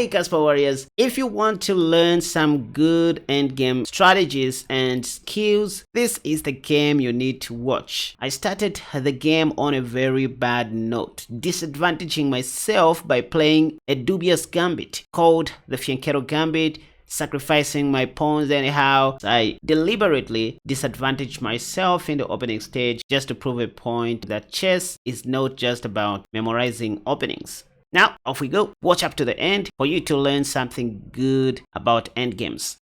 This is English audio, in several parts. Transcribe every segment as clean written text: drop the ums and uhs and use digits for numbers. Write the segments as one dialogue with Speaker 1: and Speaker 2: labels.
Speaker 1: Hey Casper Warriors, if you want to learn some good endgame strategies and skills, this is the game you need to watch. I started the game on a very bad note, disadvantaging myself by playing a dubious gambit called the Fianchetto Gambit, sacrificing my pawns anyhow. I deliberately disadvantaged myself in the opening stage just to prove a point that chess is not just about memorizing openings. Now, off we go. Watch up to the end for you to learn something good about endgames.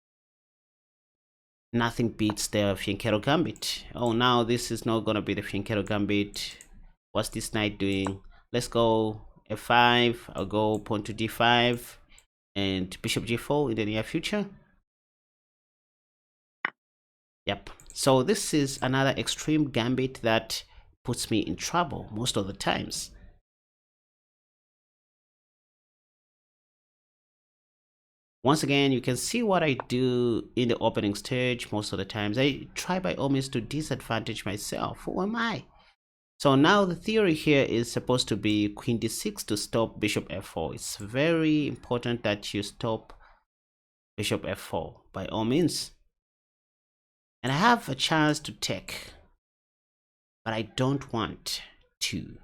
Speaker 1: Nothing beats the Fianchetto Gambit. Oh, now this is not gonna be the Fianchetto Gambit. What's this knight doing? Let's go f5. I'll go pawn to d5 and bishop g4 in the near future. Yep. So this is another extreme gambit that puts me in trouble most of the times. Once again, you can see what I do in the opening stage most of the times. I try by all means to disadvantage myself. Who am I? So now the theory here is supposed to be queen d6 to stop bishop f4. It's very important that you stop bishop f4 by all means. And I have a chance to take, but I don't want to.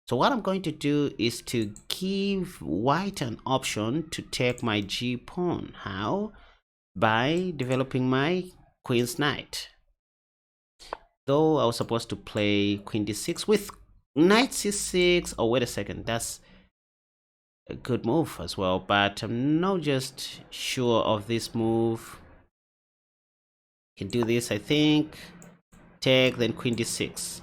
Speaker 1: So what I'm going to do is to give white an option to take my g pawn. How? By developing my queen's knight. Though I was supposed to play queen d6 with knight c6. Oh, wait a second, that's a good move as well, but I'm not just sure of this move. Can do this, I think. Take, then queen d6.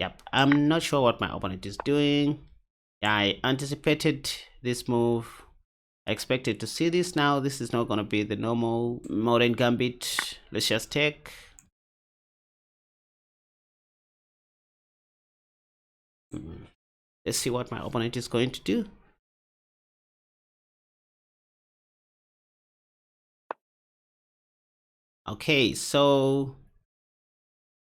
Speaker 1: Yep, I'm not sure what my opponent is doing. I anticipated this move. I expected to see this. Now this is not going to be the normal modern gambit. Let's just take. Let's see what my opponent is going to do. Okay, so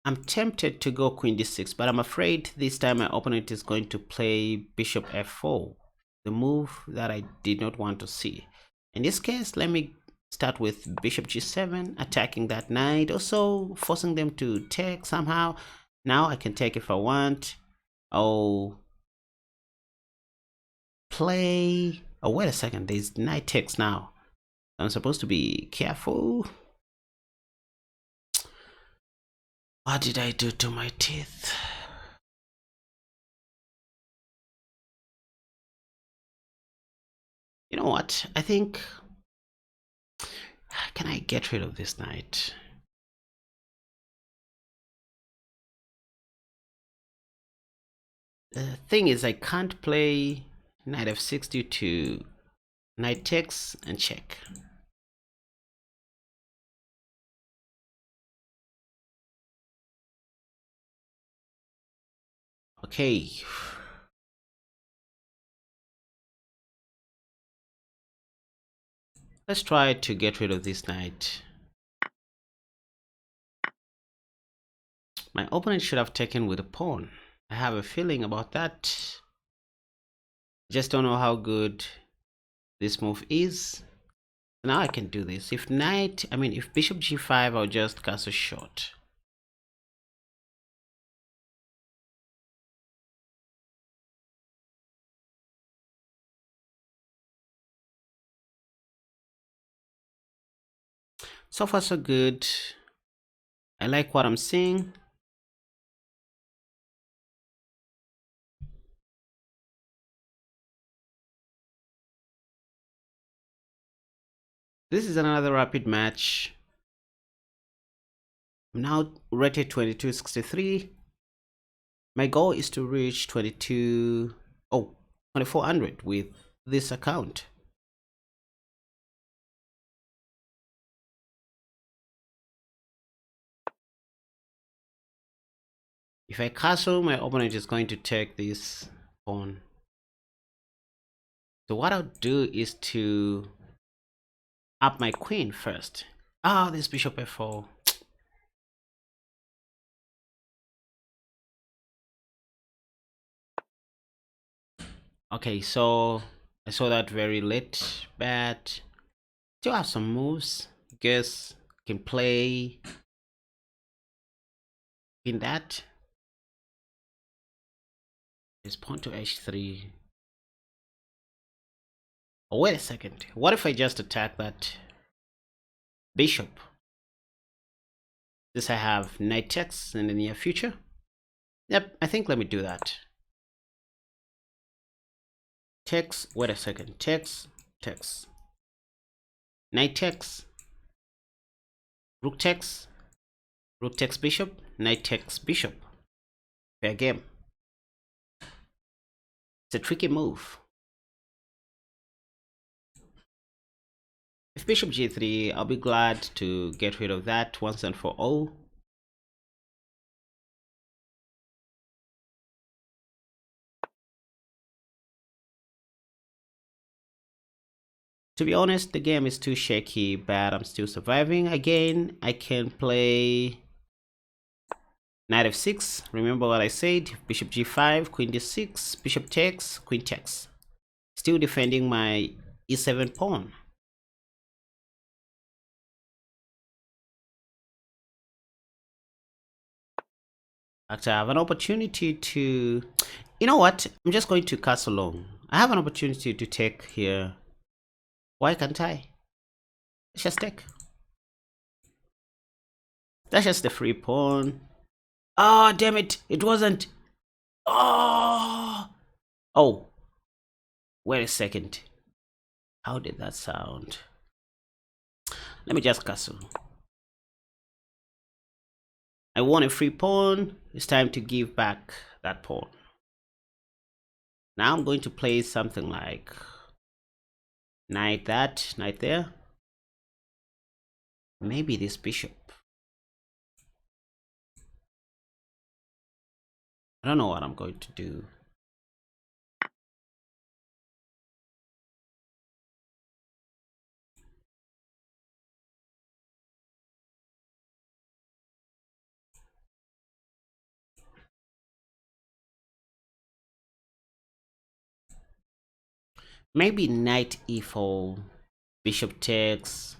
Speaker 1: I'm tempted to go queen d6, but I'm afraid this time my opponent is going to play bishop f4, the move that I did not want to see. In this case, let me start with bishop g7, attacking that knight, also forcing them to take somehow. Now I can take if I want. I'll play. Oh, wait a second, there's knight takes now. I'm supposed to be careful. What did I do to my teeth? You know what? I think, can I get rid of this knight? The thing is, I can't play knight f6 due to knight takes and check. Okay. Let's try to get rid of this knight. My opponent should have taken with a pawn. I have a feeling about that. Just don't know how good this move is. Now I can do this. If if bishop g5, I'll just cast a shot. So far so good. I like what I'm seeing. This is another rapid match. I'm now rated 2263. My goal is to reach 2400 with this account. If I castle, my opponent is going to take this pawn. So what I'll do is to up my queen first. Ah, this bishop f4. Okay, so I saw that very late, but still have some moves. Guess can play in that. Is pawn to h3. Oh, wait a second. What if I just attack that bishop? Does I have knight takes in the near future? Yep, I think let me do that. Takes, wait a second. Takes, takes. Knight takes. Rook takes. Rook takes bishop. Knight takes bishop. Fair game. It's a tricky move. If bishop g3, I'll be glad to get rid of that once and for all. To be honest, the game is too shaky, but I'm still surviving. Again, I can play knight f6. Remember what I said? Bishop g5, queen d6, bishop takes, queen takes. Still defending my e7 pawn. Actually, I have an opportunity to... You know what? I'm just going to castle long. I have an opportunity to take here. Why can't I? Let's just take. That's just the free pawn. Ah, oh, damn it. It wasn't. Oh. Oh. Wait a second. How did that sound? Let me just castle. I won a free pawn. It's time to give back that pawn. Now I'm going to play something like knight that, knight there. Maybe this bishop. I don't know what I'm going to do. Maybe knight e4, bishop takes,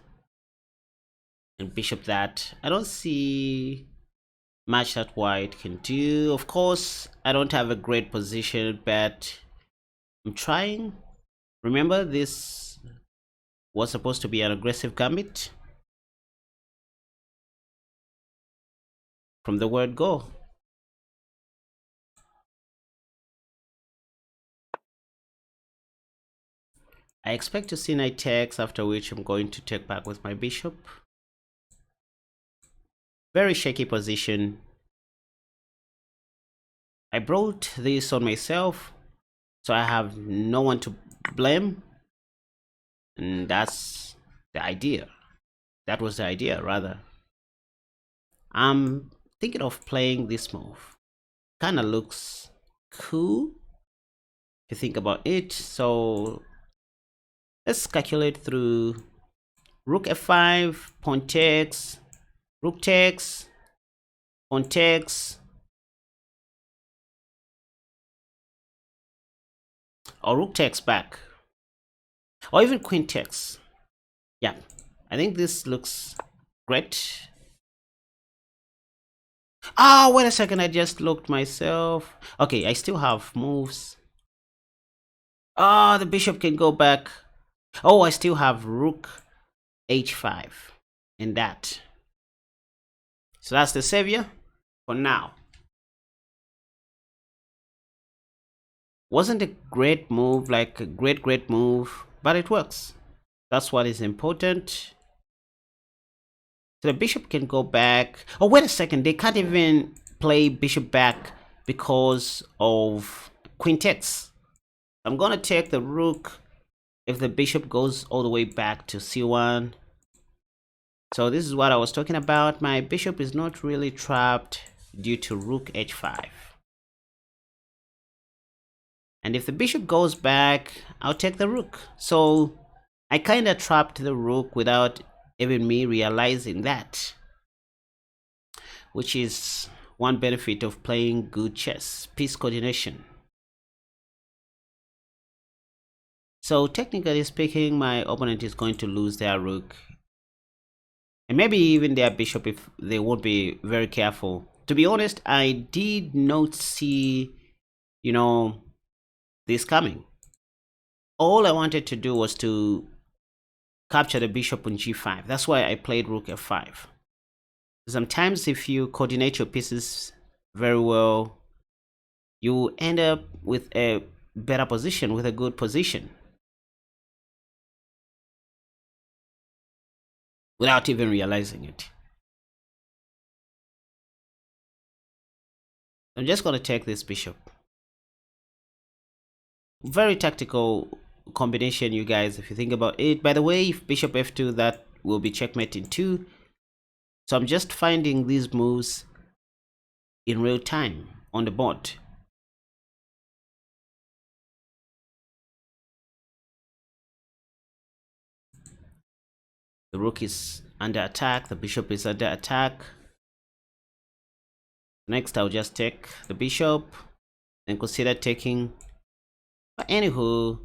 Speaker 1: and bishop that. I don't see much that white can do. Of course, I don't have a great position, but I'm trying. Remember, this was supposed to be an aggressive gambit from the word go. I expect to see knight takes, after which I'm going to take back with my bishop. Very shaky position. I brought this on myself, so I have no one to blame. And that's the idea. That was the idea, rather. I'm thinking of playing this move. Kind of looks cool if you think about it. So let's calculate through rook f5, pawn takes, rook takes, pawn takes, or rook takes back, or even queen takes. Yeah, I think this looks great. Ah, wait a second, I just looked myself. Okay, I still have moves. Ah, the bishop can go back. Oh, I still have rook h5 in that. So that's the savior for now. Wasn't a great move, like a great move, but it works. That's what is important. So the bishop can go back. Oh, wait a second. They can't even play bishop back because of queen takes. I'm going to take the rook if the bishop goes all the way back to c1. So this is what I was talking about. My bishop is not really trapped due to rook h5. And if the bishop goes back, I'll take the rook. So I kind of trapped the rook without even me realizing that, which is one benefit of playing good chess: piece coordination. So technically speaking, my opponent is going to lose their rook and maybe even their bishop if they won't be very careful. To be honest, I did not see, you know, this coming. All I wanted to do was to capture the bishop on g5. That's why I played rook f5. Sometimes if you coordinate your pieces very well, you end up with a better position, with a good position, without even realizing it. I'm just going to take this bishop. Very tactical combination, you guys, if you think about it. By the way, if bishop f2, that will be checkmate in 2. So I'm just finding these moves in real time on the board. The rook is under attack, the bishop is under attack. Next, I'll just take the bishop and consider taking. But anywho,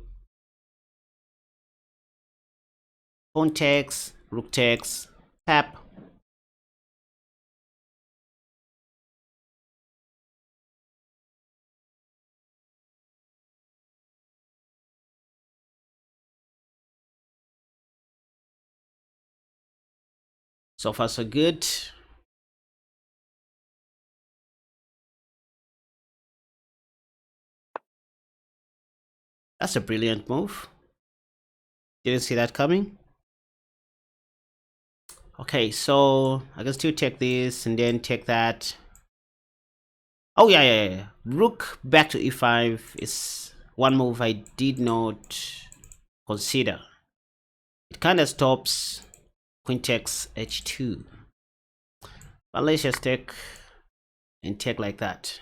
Speaker 1: pawn takes, rook takes, tap. So far so good. That's a brilliant move. Didn't see that coming. Okay, so I can still take this and then take that. Oh yeah. Rook back to e5 is one move I did not consider. It kind of stops queen takes h2. But let's just take and take like that.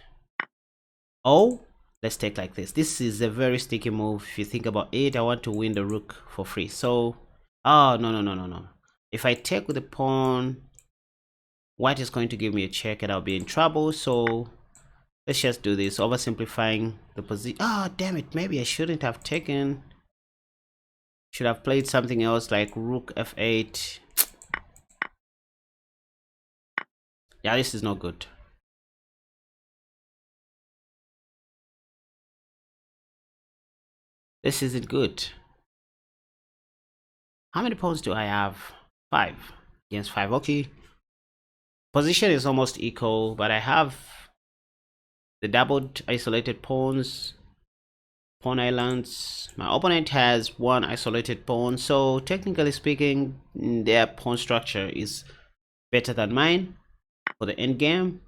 Speaker 1: Oh, let's take like this. This is a very sticky move. If you think about it, I want to win the rook for free. So, oh, no. If I take with the pawn, white is going to give me a check and I'll be in trouble. So let's just do this, oversimplifying the position. Oh, damn it. Maybe I shouldn't have taken. Should have played something else like rook f8. Yeah, this is not good. This isn't good. How many pawns do I have? 5 against 5. Okay. Position is almost equal, but I have the doubled isolated pawns, pawn islands. My opponent has one isolated pawn, so technically speaking, their pawn structure is better than mine for the end game.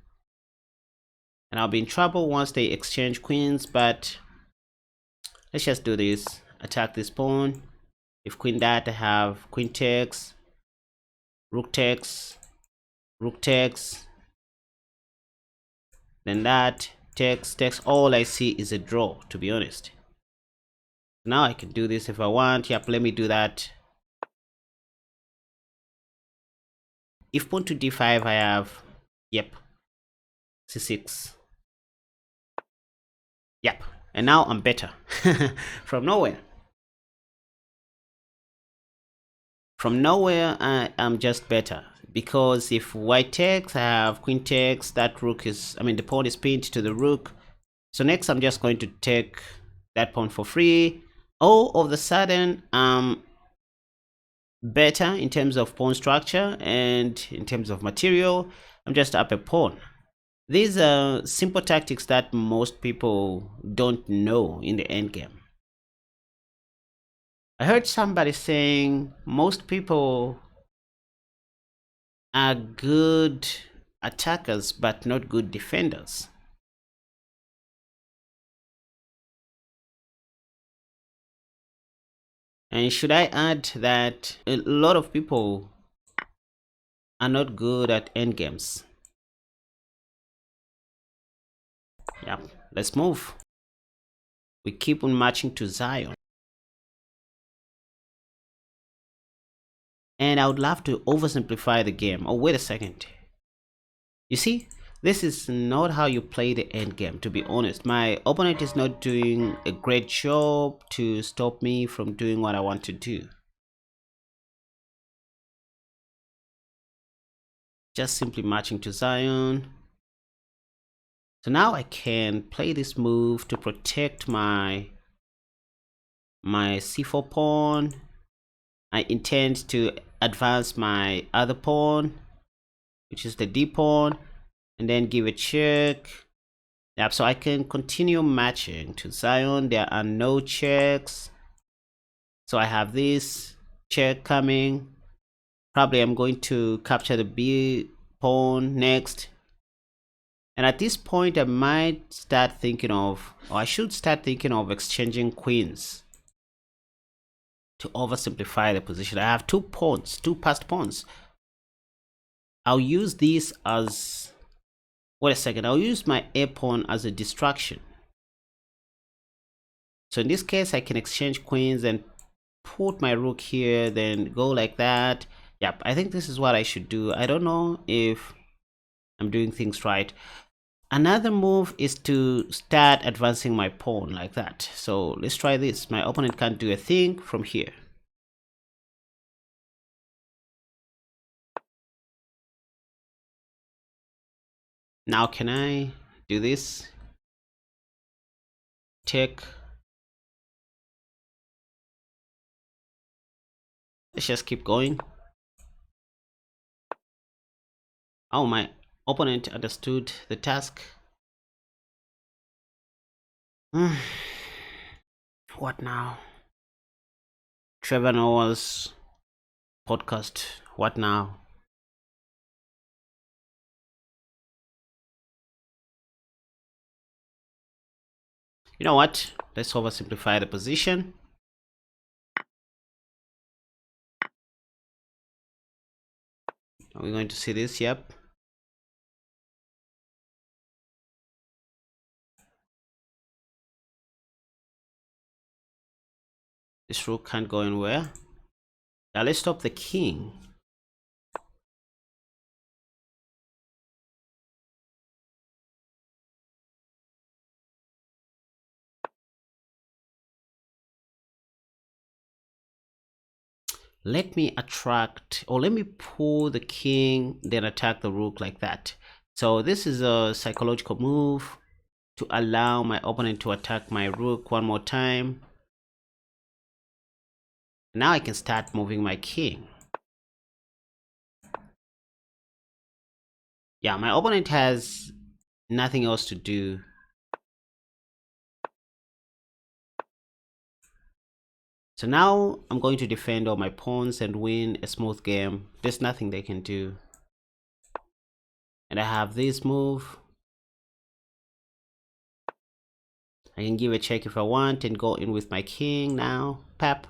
Speaker 1: And I'll be in trouble once they exchange queens, but let's just do this. Attack this pawn. If queen that, I have queen takes, rook takes, rook takes, then that, takes. All I see is a draw, to be honest. Now I can do this if I want. Yep, let me do that. If pawn to d5, I have, yep, c6. Yep, and now I'm better. From nowhere. From nowhere, I'm just better. Because if white takes, I have queen takes. That rook is, I mean, the pawn is pinned to the rook. So next, I'm just going to take that pawn for free. All of a sudden, better in terms of pawn structure and in terms of material. I'm just up a pawn. These are simple tactics that most people don't know in the endgame. I heard somebody saying most people are good attackers but not good defenders. And should I add that a lot of people are not good at endgames? Yeah, let's move. We keep on marching to Zion. And I would love to oversimplify the game. Oh, wait a second. You see, This is not how you play the end game, to be honest. My opponent is not doing a great job to stop me from doing what I want to do. Just simply marching to Zion. So now I can play this move to protect my c4 pawn. I intend to advance my other pawn, which is the d pawn, and then give a check. Yep, so I can continue matching to Zion. There are no checks. So I have this check coming. Probably I'm going to capture the b pawn next. And at this point, I might start thinking of, or I should start thinking of exchanging queens to oversimplify the position. I have two pawns, two passed pawns. I'll use this as, wait a second, I'll use my a pawn as a distraction. So in this case, I can exchange queens and put my rook here, then go like that. Yep, I think this is what I should do. I don't know if I'm doing things right. Another move is to start advancing my pawn like that. So let's try this. My opponent can't do a thing from here. Now can I do this? Check. Let's just keep going. Oh, my opponent understood the task. What now? Trevor Noah's podcast. What now? You know what? Let's oversimplify the position. Are we going to see this? Yep. This rook can't go anywhere. Now let's stop the king. Let me attract, or let me pull the king, then attack the rook like that. So this is a psychological move to allow my opponent to attack my rook one more time. Now I can start moving my king. Yeah, my opponent has nothing else to do. So now I'm going to defend all my pawns and win a smooth game. There's nothing they can do. And I have this move. I can give a check if I want and go in with my king now. Pap.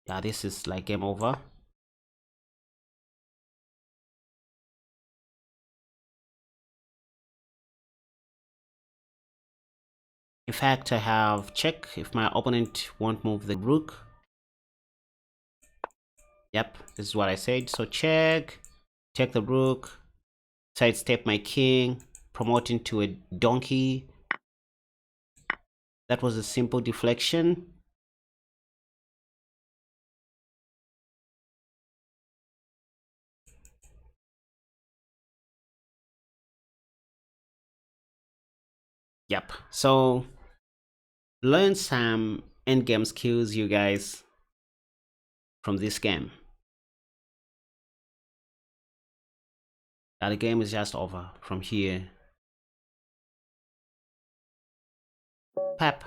Speaker 1: Yeah, this is like game over. In fact, I have check if my opponent won't move the rook. Yep, this is what I said. So check, take the rook, sidestep my king, promote into a donkey. That was a simple deflection. Yep, so learn some endgame skills, you guys, from this game. Now the game is just over from here. Pap.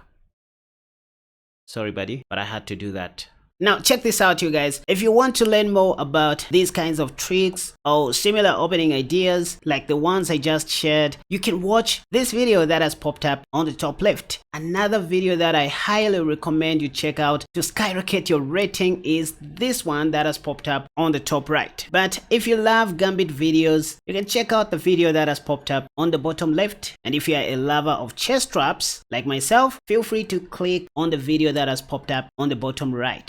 Speaker 1: Sorry, buddy, but I had to do that. Now check this out, you guys. If you want to learn more about these kinds of tricks or similar opening ideas like the ones I just shared, you can watch this video that has popped up on the top left. Another video that I highly recommend you check out to skyrocket your rating is this one that has popped up on the top right. But if you love gambit videos, you can check out the video that has popped up on the bottom left. And if you are a lover of chess traps like myself, feel free to click on the video that has popped up on the bottom right.